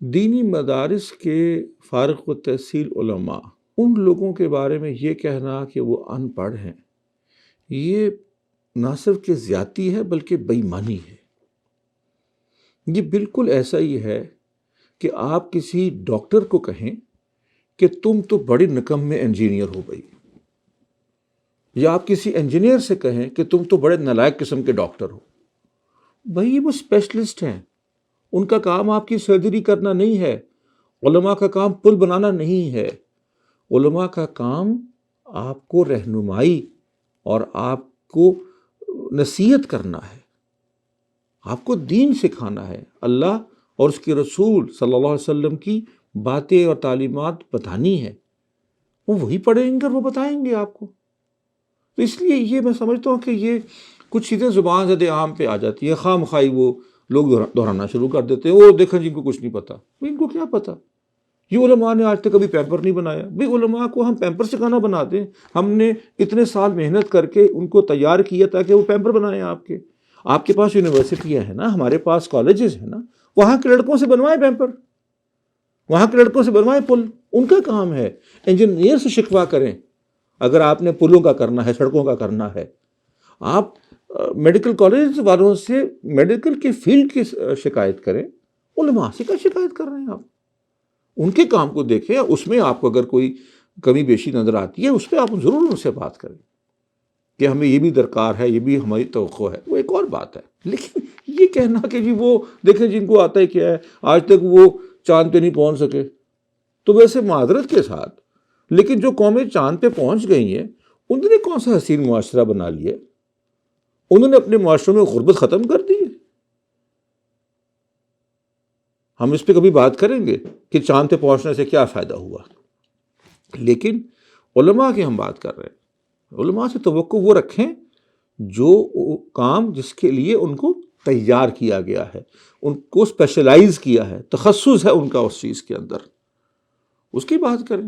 دینی مدارس کے فارغ التحصیل علماء، ان لوگوں کے بارے میں یہ کہنا کہ وہ ان پڑھ ہیں، یہ نہ صرف کہ زیادتی ہے بلکہ بے ایمانی ہے۔ یہ بالکل ایسا ہی ہے کہ آپ کسی ڈاکٹر کو کہیں کہ تم تو بڑے نکمے انجینئر ہو بھائی، یا آپ کسی انجینئر سے کہیں کہ تم تو بڑے نالائق قسم کے ڈاکٹر ہو۔ بھائی وہ اسپیشلسٹ ہیں، ان کا کام آپ کی سرجری کرنا نہیں ہے، علماء کا کام پل بنانا نہیں ہے، علماء کا کام آپ کو رہنمائی اور آپ کو نصیحت کرنا ہے، آپ کو دین سکھانا ہے، اللہ اور اس کے رسول صلی اللہ علیہ وسلم کی باتیں اور تعلیمات بتانی ہے۔ وہ وہی پڑھیں گے اور وہ بتائیں گے آپ کو۔ تو اس لیے یہ میں سمجھتا ہوں کہ یہ کچھ چیزیں زبان زد عام پہ آ جاتی ہیں، خواہ مخواہ وہ لوگ دہرانا شروع کر دیتے ہیں، وہ دیکھیں جن کو کچھ نہیں پتا۔ ان کو کیا پتا؟ یہ علماء نے آج تک کبھی پیمپر نہیں بنایا۔ بھئی علماء کو ہم پیمپر سکھانا بناتے ہیں، ہم نے اتنے سال محنت کر کے ان کو تیار کیا تاکہ وہ پیمپر بنائیں آپ کے پاس یونیورسٹیاں ہیں نا، ہمارے پاس کالجز ہیں نا، وہاں کے لڑکوں سے بنوائیں پیمپر، وہاں کے لڑکوں سے بنوائیں پل، ان کا کام ہے۔ انجینئر سے شکوہ کریں اگر آپ نے پلوں کا کرنا ہے، سڑکوں کا کرنا ہے۔ آپ میڈیکل کالج والوں سے میڈیکل کے فیلڈ کی شکایت کریں، علماء سے کیا شکایت کر رہے ہیں آپ؟ ان کے کام کو دیکھیں، اس میں آپ کو اگر کوئی کمی بیشی نظر آتی ہے اس پہ آپ ضرور ان سے بات کریں کہ ہمیں یہ بھی درکار ہے، یہ بھی ہماری توقع ہے، وہ ایک اور بات ہے۔ لیکن یہ کہنا کہ جی وہ دیکھیں جن کو آتا ہے کیا ہے، آج تک وہ چاند پہ نہیں پہنچ سکے، تو ویسے معذرت کے ساتھ لیکن جو قومیں چاند پہ پہنچ گئی ہیں انہوں نے کون سا حسین معاشرہ بنا لیا؟ انہوں نے اپنے معاشروں میں غربت ختم کر دی ہے۔ ہم اس پہ کبھی بات کریں گے کہ چاند پہ پہنچنے سے کیا فائدہ ہوا، لیکن علماء کی ہم بات کر رہے ہیں۔ علماء سے توقع وہ رکھیں جو کام جس کے لیے ان کو تیار کیا گیا ہے، ان کو اسپیشلائز کیا ہے، تخصص ہے ان کا اس چیز کے اندر، اس کی بات کریں۔